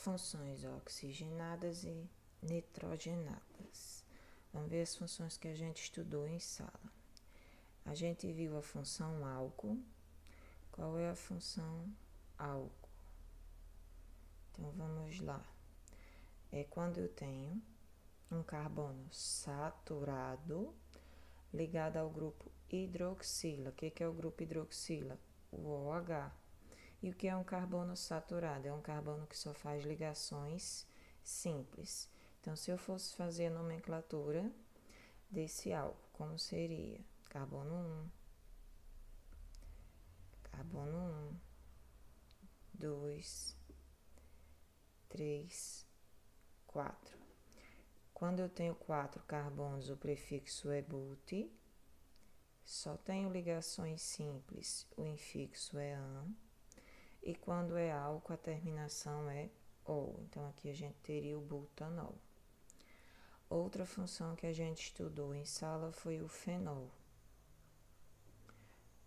Funções oxigenadas e nitrogenadas. Vamos ver as funções que a gente estudou em sala. A gente viu a função álcool. Qual é a função álcool? Então, vamos lá. É quando eu tenho um carbono saturado ligado ao grupo hidroxila. O que é o grupo hidroxila? O OH. E o que é um carbono saturado? É um carbono que só faz ligações simples. Então, se eu fosse fazer a nomenclatura desse álcool, como seria? Carbono 1, carbono 1, 2, 3, 4. Quando eu tenho 4 carbonos, o prefixo é but. Só tenho ligações simples, o infixo é an. E quando é álcool, a terminação é ol. Então, aqui a gente teria o butanol. Outra função que a gente estudou em sala foi o fenol.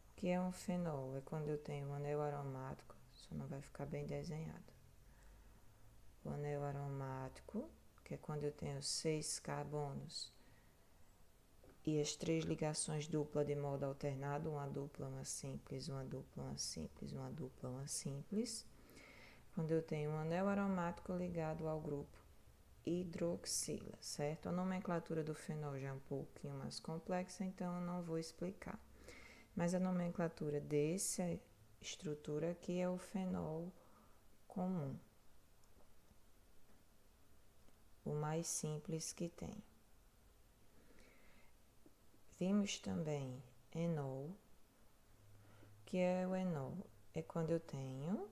O que é um fenol? É quando eu tenho um anel aromático, só não vai ficar bem desenhado. O anel aromático, que é quando eu tenho 6 carbonos e as 3 ligações duplas de modo alternado, uma dupla, uma simples, uma dupla, uma simples, uma dupla, uma simples. Quando eu tenho um anel aromático ligado ao grupo hidroxila, certo? A nomenclatura do fenol já é um pouquinho mais complexa, então eu não vou explicar. Mas a nomenclatura dessa estrutura aqui é o fenol comum, o mais simples que tem. Vimos também enol. O que é o enol? É quando eu tenho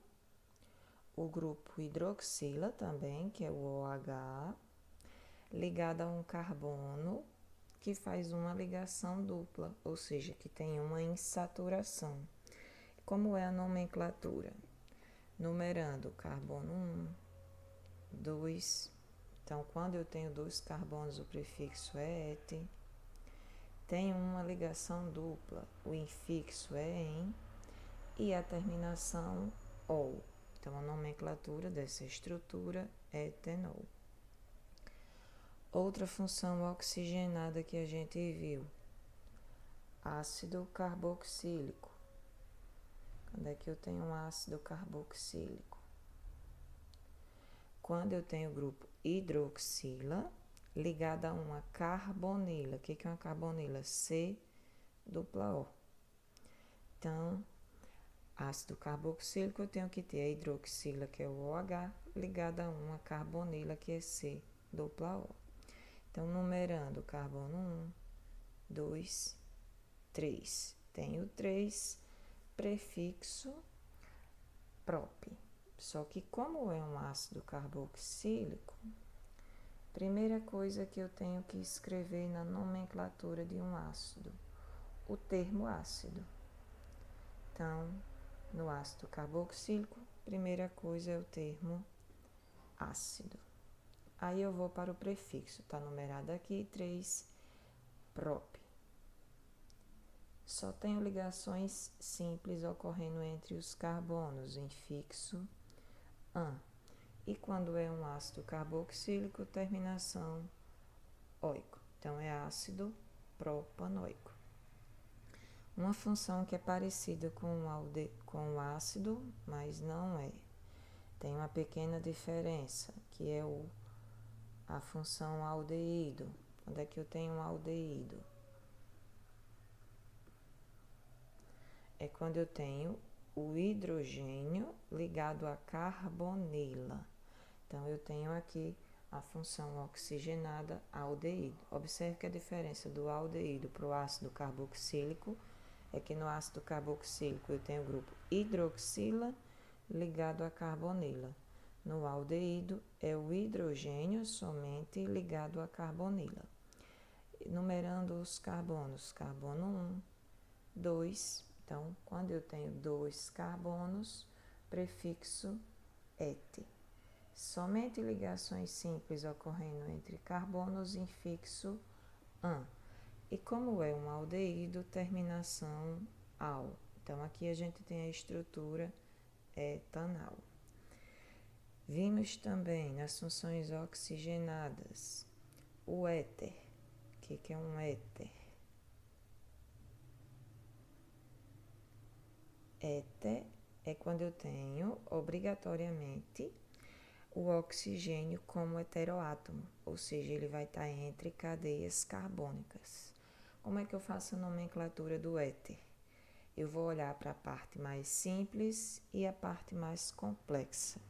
o grupo hidroxila também, que é o OH, ligado a um carbono que faz uma ligação dupla, ou seja, que tem uma insaturação. Como é a nomenclatura? Numerando carbono 1, 2. Então, quando eu tenho 2 carbonos, o prefixo é et. Tem uma ligação dupla, o infixo é en e a terminação ol. Então, a nomenclatura dessa estrutura é etenol. Outra função oxigenada que a gente viu, ácido carboxílico. Quando é que eu tenho um ácido carboxílico? Quando eu tenho o grupo hidroxila ligado a uma carbonila. O que é uma carbonila? C dupla O. Então, ácido carboxílico, eu tenho que ter a hidroxila, que é o OH, ligada a uma carbonila, que é C dupla O. Então, numerando carbono 1, 2, 3. Tenho 3, prefixo prop. Só que como é um ácido carboxílico, primeira coisa que eu tenho que escrever na nomenclatura de um ácido, o termo ácido. Então, no ácido carboxílico, primeira coisa é o termo ácido. Aí eu vou para o prefixo, está numerado aqui, 3, prop. Só tenho ligações simples ocorrendo entre os carbonos, infixo an. E quando é um ácido carboxílico, terminação oico. Então, é ácido propanoico. Uma função que é parecida com o ácido, mas não é. Tem uma pequena diferença, que é a função aldeído. Onde é que eu tenho um aldeído? É quando eu tenho o hidrogênio ligado à carbonila. Então, eu tenho aqui a função oxigenada aldeído. Observe que a diferença do aldeído para o ácido carboxílico é que no ácido carboxílico eu tenho o grupo hidroxila ligado à carbonila. No aldeído é o hidrogênio somente ligado à carbonila. Numerando os carbonos, carbono 1, 2. Então, quando eu tenho 2 carbonos, prefixo et. Somente ligações simples ocorrendo entre carbonos, infixo an. E como é um aldeído, terminação al. Então, aqui a gente tem a estrutura etanal. Vimos também nas funções oxigenadas o éter. O que é um éter? Éter é quando eu tenho obrigatoriamente o oxigênio como heteroátomo, ou seja, ele vai estar entre cadeias carbônicas. Como é que eu faço a nomenclatura do éter? Eu vou olhar para a parte mais simples e a parte mais complexa.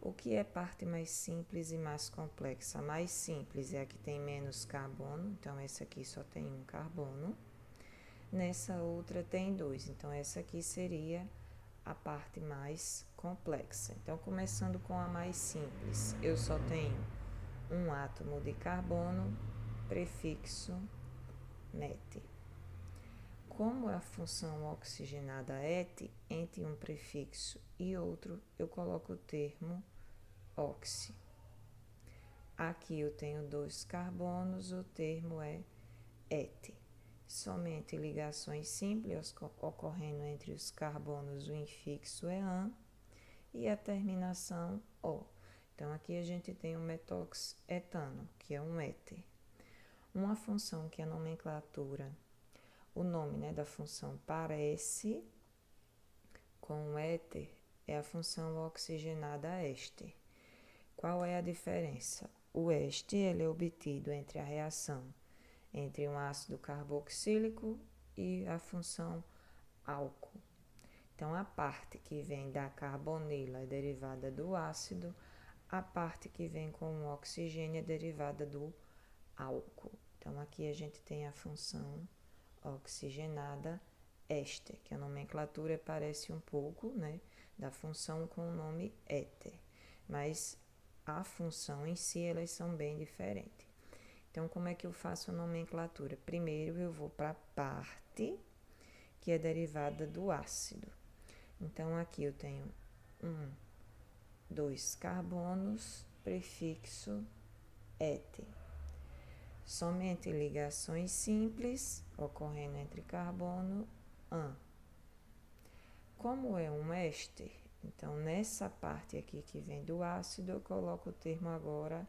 O que é parte mais simples e mais complexa? A mais simples é a que tem menos carbono, então essa aqui só tem um carbono. Nessa outra tem dois, então essa aqui seria a parte mais complexa. Então, começando com a mais simples, eu só tenho um átomo de carbono, prefixo met. Como a função oxigenada et, entre um prefixo e outro, eu coloco o termo oxi. Aqui eu tenho dois carbonos, o termo é et. Somente ligações simples ocorrendo entre os carbonos, o infixo é an e a terminação o. Então, aqui a gente tem o metoxetano, que é um éter. Uma função que a nomenclatura, o nome da função parece com o éter, é a função oxigenada éster. Qual é a diferença? O éster ele é obtido entre a reação entre um ácido carboxílico e a função álcool. Então, a parte que vem da carbonila é derivada do ácido, a parte que vem com o oxigênio é derivada do álcool. Então, aqui a gente tem a função oxigenada éster, que a nomenclatura parece um pouco, da função com o nome éter, mas a função em si, elas são bem diferentes. Então, como é que eu faço a nomenclatura? Primeiro, eu vou para a parte que é derivada do ácido. Então, aqui eu tenho 2 carbonos, prefixo éter. Somente ligações simples ocorrendo entre carbono, an. Como é um éster, então nessa parte aqui que vem do ácido, eu coloco o termo agora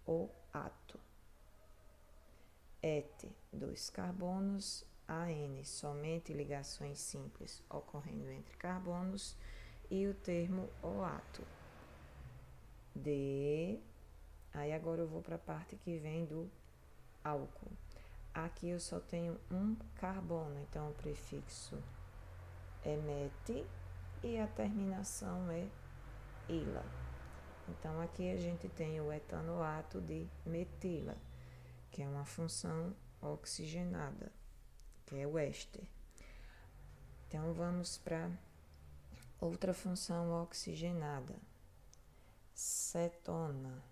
o ato. Et, 2 carbonos, AN, somente ligações simples ocorrendo entre carbonos, e o termo oato. D, aí agora eu vou para a parte que vem do álcool. Aqui eu só tenho um carbono, então o prefixo é met e a terminação é ila. Então aqui a gente tem o etanoato de metila, que é uma função oxigenada, que é o éster. Então, vamos para outra função oxigenada, cetona.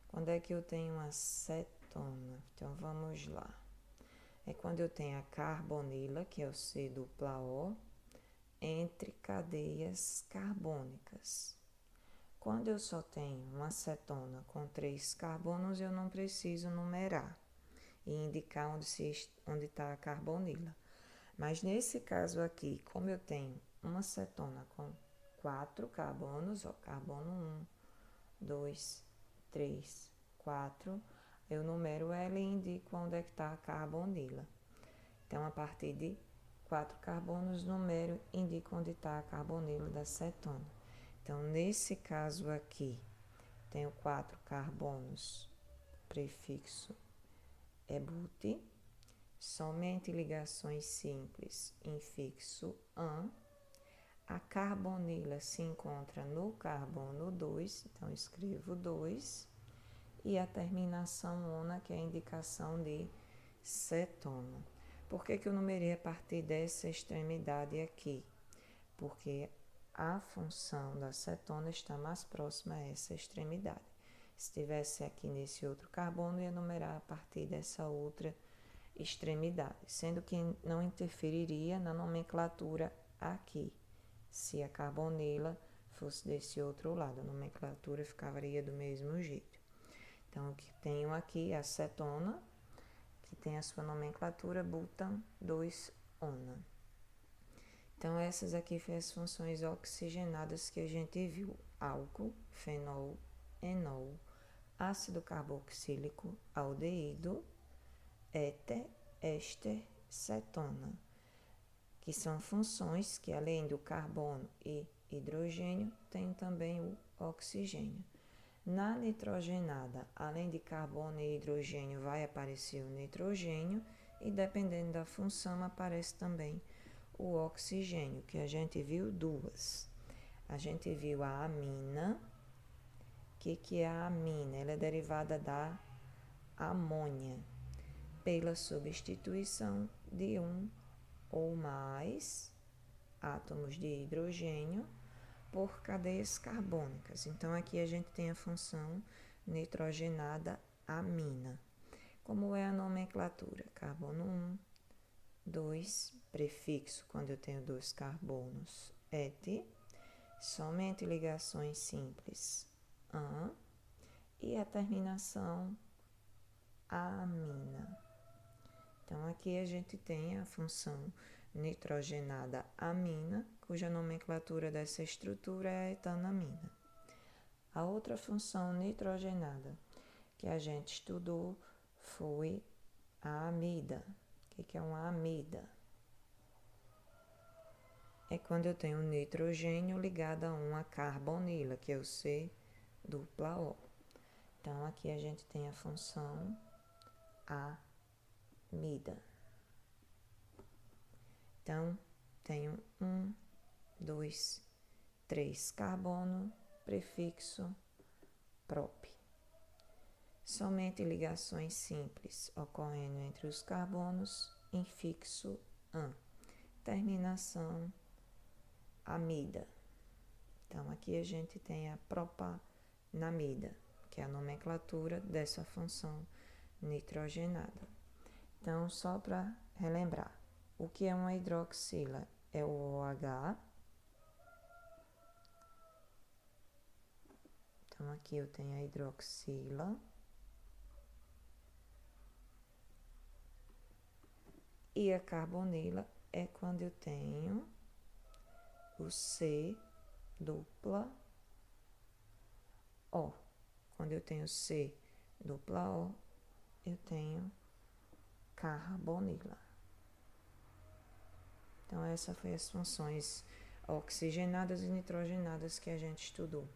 Quando é que eu tenho uma cetona? Então, vamos lá. É quando eu tenho a carbonila, que é o C dupla O, entre cadeias carbônicas. Quando eu só tenho uma cetona com 3 carbonos, eu não preciso numerar e indicar onde está a carbonila. Mas nesse caso aqui, como eu tenho uma cetona com 4 carbonos, carbono 1, 2, 3, 4, eu numero ela e indico onde é que está a carbonila. Então, a partir de 4 carbonos, numero e indico onde está a carbonila da cetona. Então, nesse caso aqui, tenho 4 carbonos, prefixo é but, somente ligações simples, infixo an. A carbonila se encontra no carbono 2, então escrevo 2, e a terminação ona, que é a indicação de cetona. Por que eu numerei a partir dessa extremidade aqui? Porque a função da cetona está mais próxima a essa extremidade. Se estivesse aqui nesse outro carbono, ia numerar a partir dessa outra extremidade, sendo que não interferiria na nomenclatura aqui. Se a carbonila fosse desse outro lado, a nomenclatura ficaria do mesmo jeito. Então, o que tenho aqui é a cetona, que tem a sua nomenclatura butan 2-ona. Então, essas aqui foram as funções oxigenadas que a gente viu: álcool, fenol, enol, ácido carboxílico, aldeído, éter, éster, cetona, que são funções que, além do carbono e hidrogênio, tem também o oxigênio. Na nitrogenada, além de carbono e hidrogênio, vai aparecer o nitrogênio e, dependendo da função, aparece também o oxigênio, que a gente viu duas. A gente viu a amina. O que é a amina? Ela é derivada da amônia, pela substituição de um ou mais átomos de hidrogênio por cadeias carbônicas. Então, aqui a gente tem a função nitrogenada amina. Como é a nomenclatura? Carbono 1, 2, prefixo, quando eu tenho dois carbonos, et, somente ligações simples, an, e a terminação amina. Então, aqui a gente tem a função nitrogenada amina, cuja nomenclatura dessa estrutura é a etanamina. A outra função nitrogenada que a gente estudou foi a amida. O que é uma amida? É quando eu tenho um nitrogênio ligado a uma carbonila, que é o C dupla O. Então, aqui a gente tem a função amida. Então, tenho 1, 2, 3 carbono, prefixo prop. Somente ligações simples ocorrendo entre os carbonos, infixo an. Terminação amida. Então, aqui a gente tem a propanamida, que é a nomenclatura dessa função nitrogenada. Então, só para relembrar, o que é uma hidroxila? É o OH. Então, aqui eu tenho a hidroxila. E a carbonila é quando eu tenho o C dupla O. Quando eu tenho C dupla O, eu tenho carbonila. Então, essas foram as funções oxigenadas e nitrogenadas que a gente estudou.